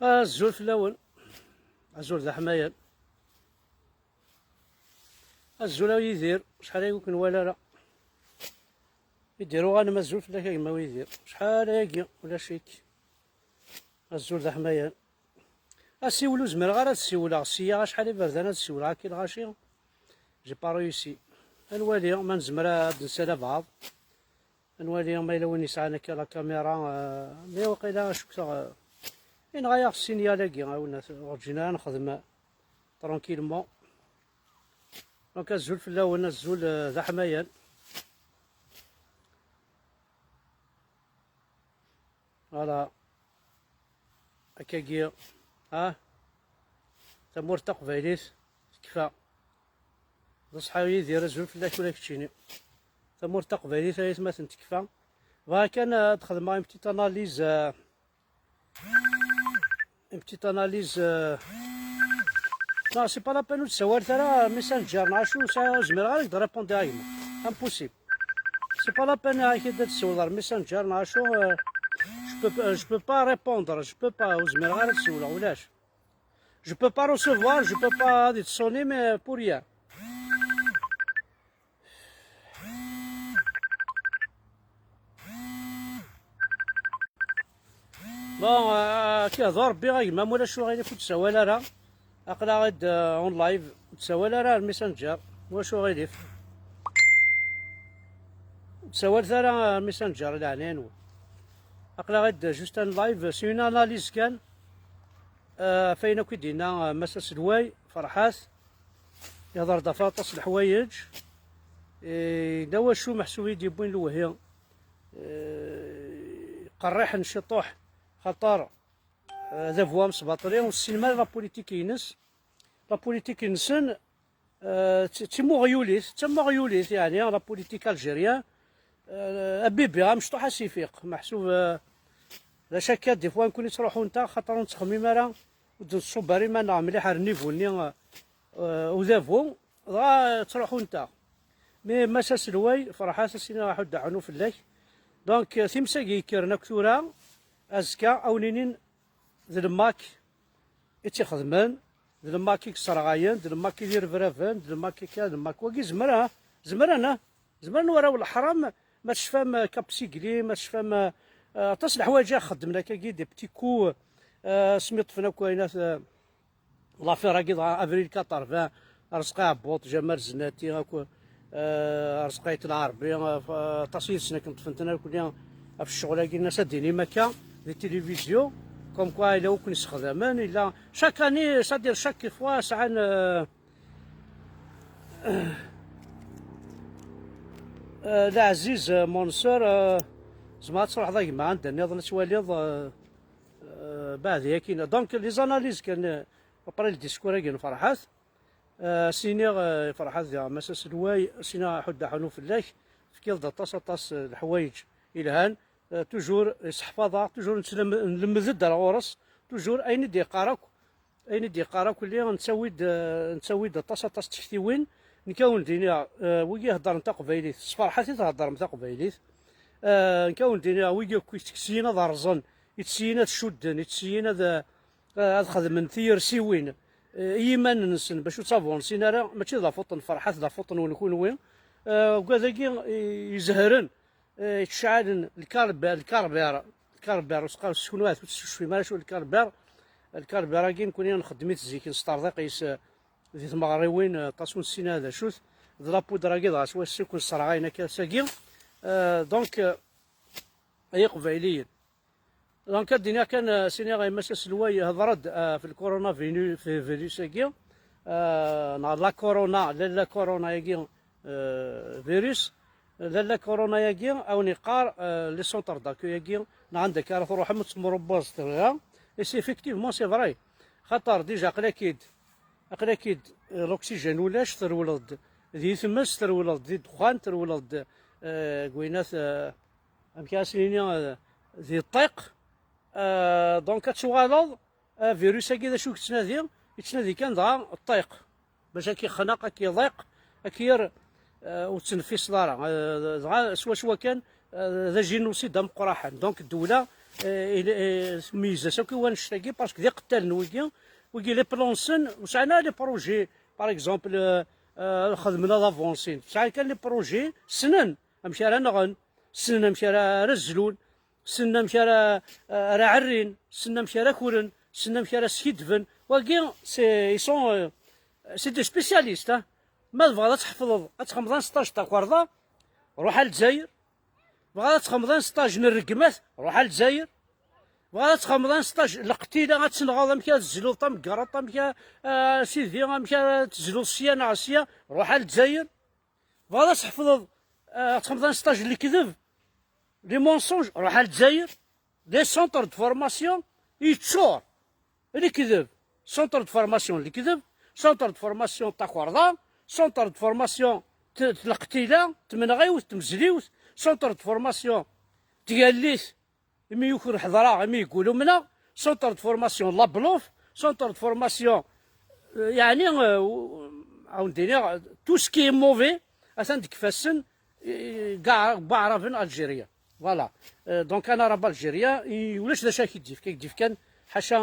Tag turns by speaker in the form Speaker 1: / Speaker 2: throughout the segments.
Speaker 1: الزول في اللون، الزول ذا حمايل، الزول يدير شحال يقولك نوالا لا يديرو غانما الزول فلا كيما ويدير شحال هاكي ولا شيك. الزول ذا حمايل اسيولو زمر غير تسيولا السيا شحال بردانه تسيولا كي الغاشي جي با ريوسي. نوالي ما نزمر هاد نسالا بعض، نوالي ما إلا وين يسعى كي لا كاميرا مي وقيلا شكتا إن غايا السينيالاكي ولا ورجينا نخدم ترونكيلمون. دونك الزول في اللون الزول ذا حمايل. فوالا هكاكيا تمور تقبايليت كفا صحاوي يدير الزول في اللاك ولا كتشيني تمور تقبايليت هاي تما تنتكفى. فا كان تخدم اون بتيت اناليز اون بتيت اناليز لا سي با لا بين تسوال ترى ميسنجر نعرفو ساعة زمير غير يقدر يريبوندي هايما امبوسيبل. سي با لا بين هاكي تسول ميسنجر نعرفو je peux pas répondre, je peux pas زمير غير تسول ولاش je peux pas recevoir, je peux pas sonner mais pour rien. بون كيهضر ربي غيما مولا شو غيلي كنت تسوال راه اقلا غيد اون لايف تسوال راه الميسنجر واش غيليف تسوال راه الميسنجر العنان اقلا غيد جوست ان لايف سي اون اناليز كان فاين كي دينا مسا سلواي فرحات يهضر دفاطس الحوايج دوا شو محسوب يدي بوين الوهيه قريح نشطوح خطر ذا فوا مسباطري والسينما لا بوليتيك ينس لا بوليتيك ينسن تيمو غيوليث يعني لا بوليتيك الجيريان ابيبي مشطوحه سيفيق محسوب لا شكات دي فوا نكون تروحو نتا خاطر نتخمم راه ودن الصباري ما نعم مليح النيفو ني وذافو غا تروحو نتا مي مسا سلواي فرحة سينا واحد دعنو في الليل. دونك ثيمساكي كيرنا كثورا ازكا اونينين ذا الماك يتخدمان ذا الماك يكسرغايان ذا الماك يدير فرافان ذا الماك كذا الماك واكي زمرنا وراو الحرام ما تشفام كابسيكلي ما تشفام تصل حوايج خدمنا كي دي بتي كو سميط فينا كوينات لافير كي افريل 80 رزقا عبوط جمال زناتي هاكو رزقايت العربي تصوير سنه كنت فهمتنا كلنا في الشغل كي الناس ديني مكا دي تيليفزيون كوم كوا الا كون يستخدمان الا شاك اني صدير شاك فوا ساعان لا عزيز مونسور زعما تصرح ضايق ما عندنا نظن تواليض بعد ياكين دونك لي زاناليز كان ابري الديسكور كاين فرحات سيني فرحات يا مساس الواي سينا حد حنو في الله في كيل طاس الحوايج الهان توجور يحفظها توجور نلمذ الغورس توجور اين دي قارك اللي نسوي طاس تشتيوين نكون دينا ويجي هضر نتا قبايليت فرحاتي تهضر نتا قبايليت نكون دينا ويجي كيسينا ضرزن يتسينا تشدن يتسينا هذا خدم ثير سيوين ايمان نسن باش تصافون سينا راه ماشي ذا فطن فرحات ذا فطن ونكون وين وكذاكي يزهرن يتشعل الكاربير وسقال السكنوات وتشوي مالا شو الكاربير كي نكون نخدميت زيك نسترضي قيس ذي تمغريوين طاسون السينا هذا شوت ضرابو دراكي ضاع سوا سيكون الصرعاينه كاساكي دونك اي قبايليين. دونك الدنيا كان سيني غاي مساس الواي هضرد في الكورونا في فيروس كي لا كورونا لا كورونا ياكي فيروس لا كورونا ياكي او نقار لي سونتر داكو ياكي عندك راه تروح مرباز ترى اي سي افيكتيفمون سي فري خاطر ديجا اقلاكيد الاكسجين ولاش ترولد ذي ثمس ترولد ذي دخان ترولد كوينات امكاسيني ذي الطيق دونك تشوغالض فيروس كذا شو يتنادي كان ضاع الطيق باش كيخنق كيضيق كير وتنفيس دارا سوا كان ذا جينوسيد مقراحا. دونك الدوله ميزه ساكي ونشتاقي باسكو دي قتال ويكي لي بلونسن وسعنا لي بروجي باغ اكزومبل خدمنا لافونسين ساعه كان لي بروجي سنن امشي راه نغن سنن امشي راه رزلون سنن مشى راه عرين سنن مشى راه كورن سنن مشى راه سكيدفن وكي سي سون سي دي سبيسياليست ما تبغى تحفظ تخمضان 16 تاع كوردا روح للجزائر بغا تخمضان 16 نرقمات روح للجزائر بغا تخمضان 16 القتيله غتسنغاض مشى تزلو طم كراطه مشى سيدي مشى تزلو السيانه عسيا روح للجزائر بغا تحفظ تخمضان 16 اللي كذب لي مونسونج روح للجزائر لي سونتر دو فورماسيون يتشور اللي كذب سونتر دو فورماسيون اللي كذب سونتر دو فورماسيون تاع كوردا سونتر دو فورماسيون القتيله تمنغيوث تمزليوث سونتر دو فورماسيون تياليث مي يكون حضره مي يقولوا منا سونتر دو فورماسيون لابلوف سونتر دو فورماسيون يعني عاونديني تو سكي موفي اثن ديك كاع بعرفن الجيريا فوالا دونك انا راه بالجيريا ولاش ذا كيديف كان حاشا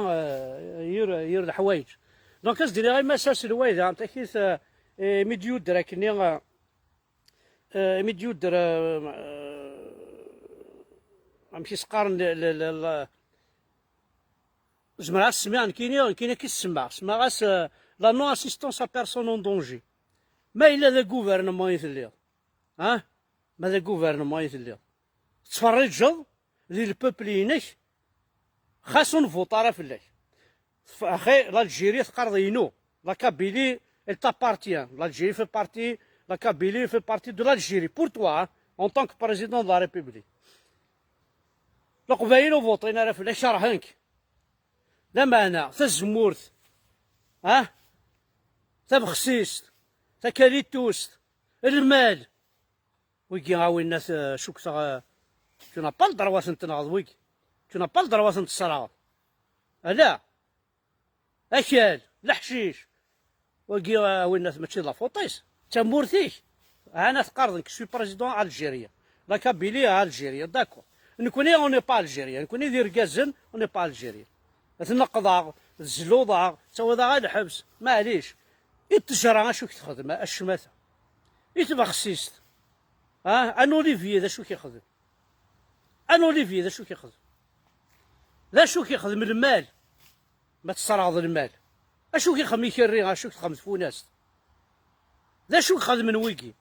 Speaker 1: ير الحوايج دونك اش ديري غير مساس الوايد تاع كيس ميديود راكني ميديود غنمشي سقارن زعما سمعان كاين كي تسمع غاس لا نو اسيستونس ا بيرسون اون دونجي ما الا ذا غوفرنمون يثلي ما ذا غوفرنمون يثلي تفرجوا لي البوبل ينك خاصو نفوطا راه فلاش اخي l'Algérie تقرضينو لا كابيلي elle t'appartient l'Algérie fait partie la Kabylie fait partie de l'Algérie pour toi en tant que président de la République القبايل وفوطينا راه فلاش راهنك لا معنى تا الزمورت تا بخسيست تا كاليتوست المال ويكي غاوي الناس شوكتا tu n'as pas le droit تنتنغض ويكي tu n'as pas le droit تنتصرغض لا اكل الحشيش وكي غاوي الناس ماشي لا فوطيس تا مورثيك انا تقارضنك سوي بريزيدون الجيريا لا كابيلي الجيريا داكور نكوني اوني با الجيريا نكوني دير كازن اوني با الجيريا تنقضاغ تزلوضاغ تسوى ذا غير الحبس معليش التجاره شو كتخدم الشماته يتبخسيست ان اوليفيي ذا شو كيخدم ان اوليفيي ذا شو كيخدم ذا شو كيخدم المال ما تسرعض المال اشو كيخدم يكري اشو كيخدم فوناس ذا شو كيخدم من ويكي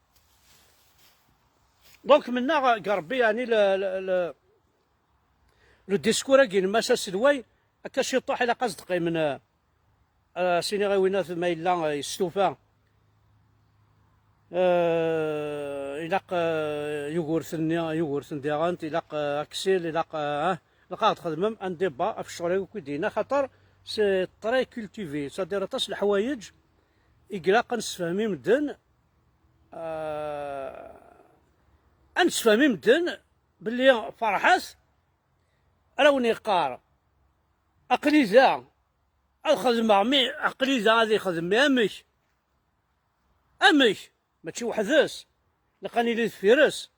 Speaker 1: دونك منا قربي يعني لو ديسكور كاين ماشا سلواي هكا شي طوح الى قصدقي من سيني غاوينا ما الا يستوفى إلاق يوغورثن ديغانت إلاق أكسيل إلاق لقا تخدمم ان ديبا في الشغل كي دينا خاطر سي طري كولتيفي صدير طاس الحوايج إقلاق نسفهمي مدن نسفهمي مدن باللي فرحات راوني قار أقلي ذا الخدمة عمي أقلي ذا هذه خدمة أمش ماشي وحداس لقاني لي دفيرس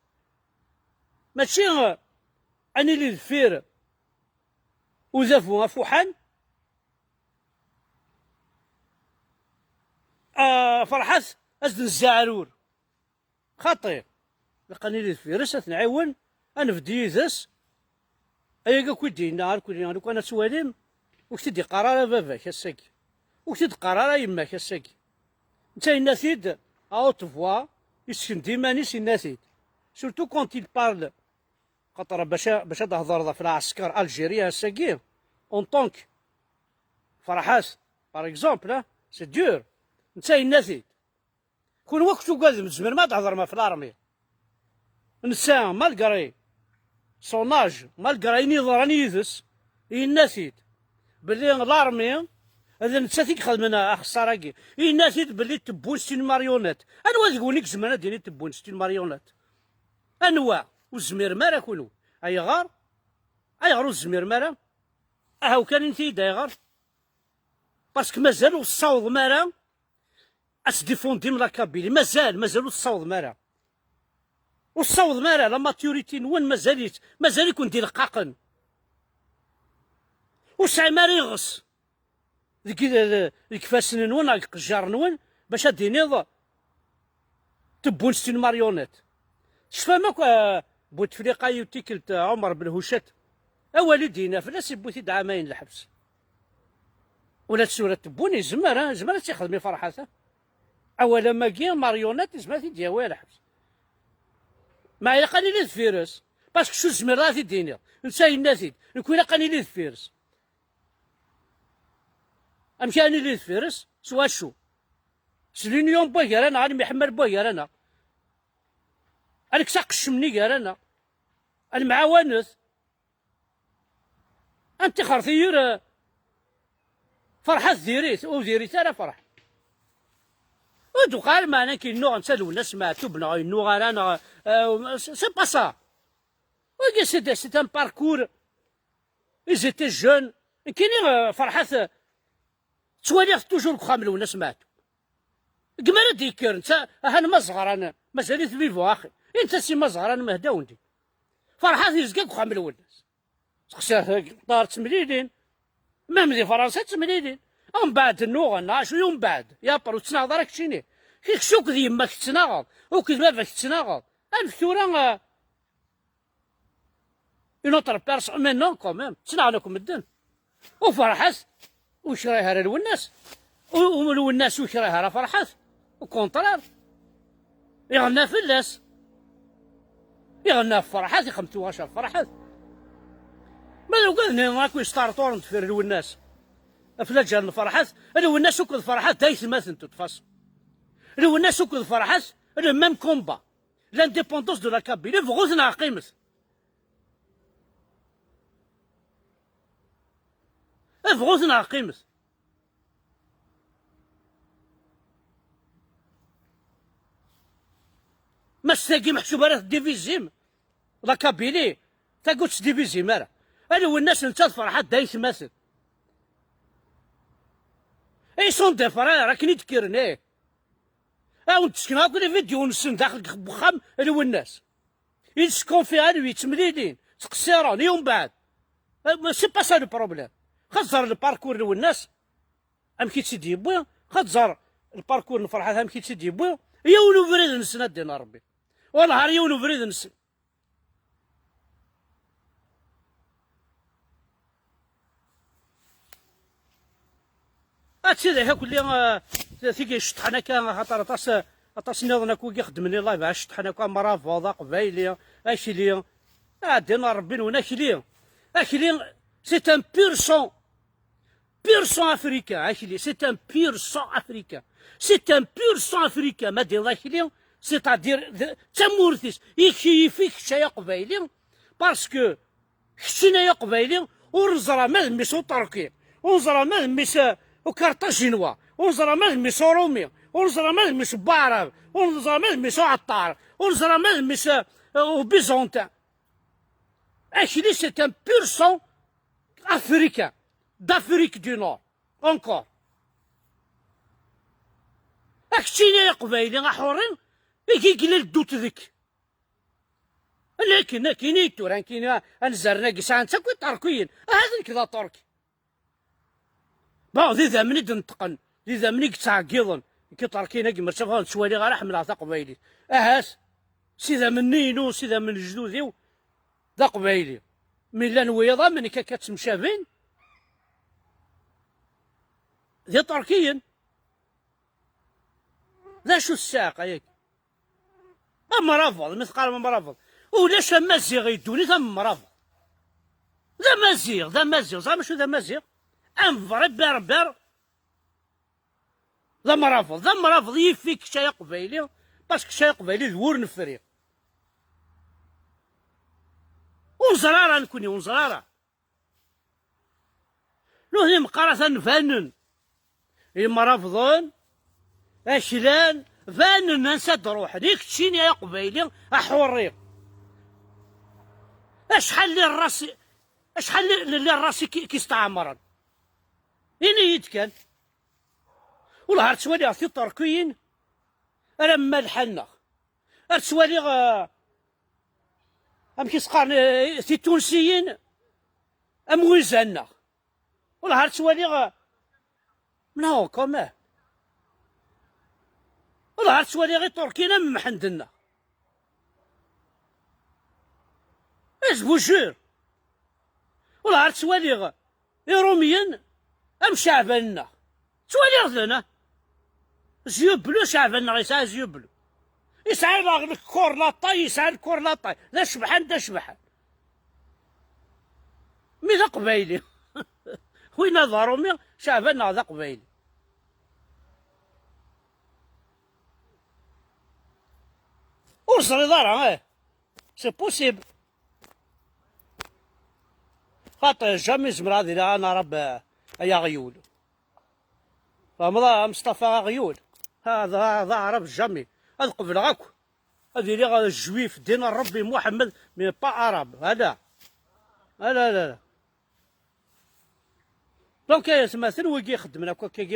Speaker 1: ماشي اني لي دفير وزافو فوحان فرحات ازد الزعرور خطير لقاني لي دفيرس نعاون انا في ديزاس ايا كودي نهار كودي نهار كنا سواليم وكتدي قرار باباك الساكي وكتدي قرار يماك الساكي نتا الناسيد اوت فوا يسكن ديما نيس الناسيد سورتو كونت يل بارل خاطر باش تهضر في العسكر الجيريا الساكي اون طونك فرحات باغ اكزومبل سي دور نتا الناسيد كون وقتو قادم الزمر ما تهضر ما في الارمي نسا مالكري صوناج مالكري نظراني يدس الناسيد باللي الارمي هذا نتساتيك خدمنا خساراكي الناس باللي تبون 60 ماريونات انواع تقولك زمانه ديالي تبون 60 ماريونات انواع والزمير مارا كلو اي غار الزمير مارا هاو كان انتي دايغار باسكو مازالو الصوض مارا اس ديفوندي من لاكابيلي مازالو الصوض مارا والصوض مارا لا ماتوريتي وين مازال يكون ديال قاقن وسعمار يغص ديك الكفاسن نون القجار نون باش دينيض تبون ستين ماريونيت شفا ماك بوتفليقه يوتيكلت عمر بن هوشات اولي دينا فلاس يبوتي عامين الحبس ولا تسوره تبوني زمر تيخدمي فرحاته اولا ما كي ماريونيت زعما تيديا الحبس ما يلقاني لي الفيروس باسكو شو زمر راه تيديني نساي الناس نكون يلقاني لي الفيروس امشاني لي الفيروس سوا شو سلين يوم بوغير انا غادي محمد بوغير انا انا كساقش مني قال انا المعاونث انت خرثير فرحة ديريت وديريت انا فرح ودو قال ما انا كي نوع نسالو الناس ما تبنا نوع انا سي با سا وكي سي ان باركور ايزيتي جون كاينين فرحة توالي توجور خامل الناس ماتوا قمر ديكير انت انا ما صغر انا مازالي فيفو اخي انت سي ما صغر انا مهدا وندي فرحات يزقاك خامل الناس تخشى دار تمليلين مام دي فرنسا تمليلين ومن بعد النوغ شو يوم بعد يا برو تناغض راك تشيني كيك شوك ذي يماك تناغض وكي باباك تناغض الفثورة اون اوتر بيرسون مي نون كوميم تناغنكم الدن وفرحات وش رايها راه الوناس والناس وش رايها راه فرحات وكونترار يغنى فلاس يغنى في فرحات يخمتوها شاف فرحات ما لو قلنا ماكو يستارطون تفير الناس افلا جان فرحات لو الناس وكل فرحات دايس مثلا تتفصل لو الناس وكل فرحات لو ميم كومبا لانديبوندونس دو لا كابيلي فغوثنا قيمت فغوثنا قيمت ما ستاقي محسوبه راه ديفيزيم لا كابيلي تاقولش ديفيزيم راه انا والناس نتا فرحات دايس مثل اي سون دي فرا راك نتكرني وانت تسكن هاكو لي فيديو نسن داخل بخام لو الناس يسكون فيها لو يتمليلين تقصيرون يوم بعد سي با سا لو بروبليم خزر الباركور لو الناس ام كي تسيدي بويا خزر الباركور الفرحات ام كي تسيدي بويا يولو فريد نسنا دينا ربي والله يولو فريد نسن هادشي هاك اللي ثيكي شطحنا كان خاطر اطاس ناضنا كو يخدمني الله باش شطحنا كان مرافضه قبايليه اشلي دينا ربي وناشلي اشلي سي ان بير سون افريكان اشلي سي ان بير سون افريكان سي ان بير سون افريكان ما دير اشلي سيتادير تمورثيس يكشي فيك شي قبايلي باسكو خشينا يا قبايلي ونزرا ما ميسو تركي ونزرا ما ميسو وكارتاجينوا ونزرا ما ميسو رومي ونزرا ما ميسو بعرب ونزرا ما ميسو عطار ونزرا ما ميسو بيزونتان اشلي سي ان بير سون افريكان d'Afrique du Nord encore اكشينا يا قبايلي حورين كي قلال دوت ذيك لكن كاين توران كاين انزرنا كيسان تاكو تركيين هذا كذا تركي با ذي ذامني دنتقن ذي ذامني تعقيضن كي تركينا كي مرتفع شوالي غير حمل تاع قبايلي اهاس سيدا من نو سيدا من جدودي ذا قبايلي من لا نويضا من كتمشابين ذي تركيين ذا شو الساقة ياك مرافض مثقال من مرافض ولاش مازيغ يدوني ثم مرافض ذا مازيغ زعما شو ذا مازيغ انفر بربر ذا مرافض يفيك شاي قبايلي باسكو شاي قبايلي ذور نفريق ونزرارة نكوني ونزرارة لو هي مقارثة نفنن المرافضون اشلان فانن نسد روح ديك تشيني يا قبايلي احوريق اشحال لي الراسي اشحال لي الراسي كيستعمرن هنا يتكن والله هرتسوالي عرفتي التركيين لما الحنا هرتسوالي ام كيسقارن في التونسيين ام ويزانا ولا عاد توالي نو كوماه، ولا عاد توالي غير تركينا من محندنا. اش بوجور، ولا عاد توالي روميين ام شعبنا، توالي لنا زيو بلو شعبنا يسعى زيو بلو، يسعى الكور لاطاي، يسعى الكور لاطاي، لا شبحان دا شبحان مي ذا قبايلي وين ظهروا مي شعبنا ذا قبايلي. وصل دارها سي بوسيبل، خاطر جامي زمر هذه انا رب يا غيول، فمضى مصطفى غيول هذا عرب جامي، هذا قبل غاكو هذه اللي غا الجويف دين ربي محمد مي با عرب هذا لا لا. دونك مثلا ويجي يخدم لك كي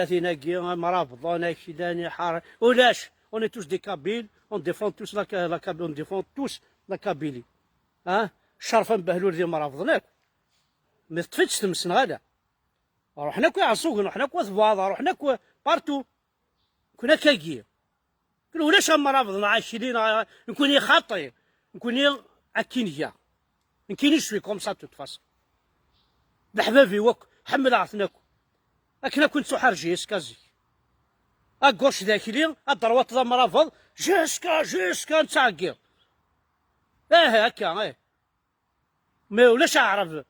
Speaker 1: فينا كي مرافض كي حار ولاش اون توس دي كابيل اون ديفون توس لا كابيل اون ديفون توس لا كابيلي شرفا بهلول ديال مرافضناك ما تفتش تمسن غادا روحنا كو عصوق روحنا كو ثباضه روحنا كو بارتو كنا كاكي كنا ولاش مرافضنا عايشين نكوني خاطي نكوني اكينيا نكينيش في كوم سا توت فاس بحبابي وك حمل عرفناكو اكنا كنت سحرجي اسكازي اكوش داخلي الضروات ذا مرافض جيسكا نتاكي هكا ما ولاش اعرف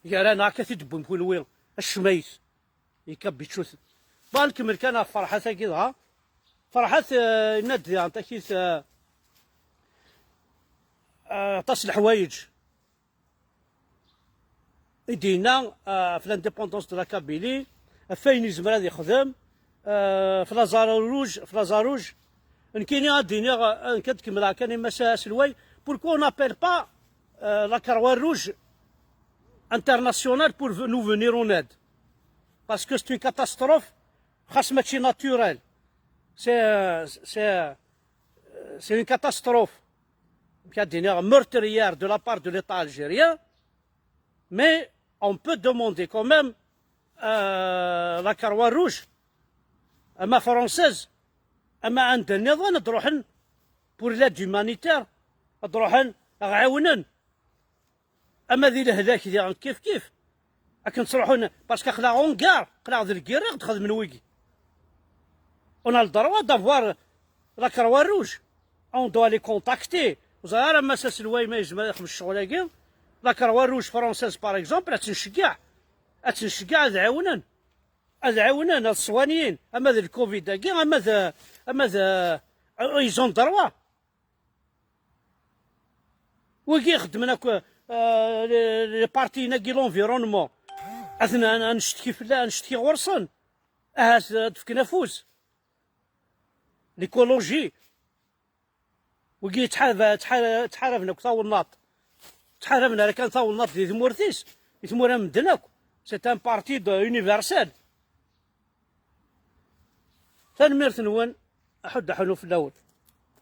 Speaker 1: يا رانا هكا تدبو نكون وين الشميس يكبي تشوث بالكمل كان فرحة كذا فرحة ندي عن تكيس طاس الحوايج يدينا في لانديبوندونس دو لا كابيلي فاين يزمر هذا يخدم في لازاروج نكيني غاديني كتكمل كان مسا سلوي بوركو نابيل با لا كروان روج internationale pour nous venir en aide. Parce que c'est une catastrophe, c'est naturel. C'est une catastrophe meurtrière de la part de l'État algérien. Mais on peut demander quand même la Croix-Rouge, à ma française, à ma indemnisation, pour l'aide humanitaire, اما ذي لهذاك ذي كيف راكن تروحون باسكو خلاعون كاع قلاع ذي الكيريغ تخدم من ويكي اون الدروا دافوار لا كروان روج اون دوا لي كونتاكتي وزاره مساس الواي ما يجمع يخدم الشغل كاع لا كروان روج فرونسيز باغ اكزومبل تنشكاع عاونان الصوانيين اما ذي الكوفيد كاع اما ذا ايزون دروا ويكي يخدمنا لي بارتي ناكي لونفيرونمون اثنا نشتكي فلا نشتكي غرسن تفك نفوس ليكولوجي وكي تحاربنا ثاو الناط تحاربنا كان ثاو الناط دي ثمورثيس يثمورها مدناك سي ان بارتي دو يونيفرسال ثان ميرث نوان احد حنو في الاول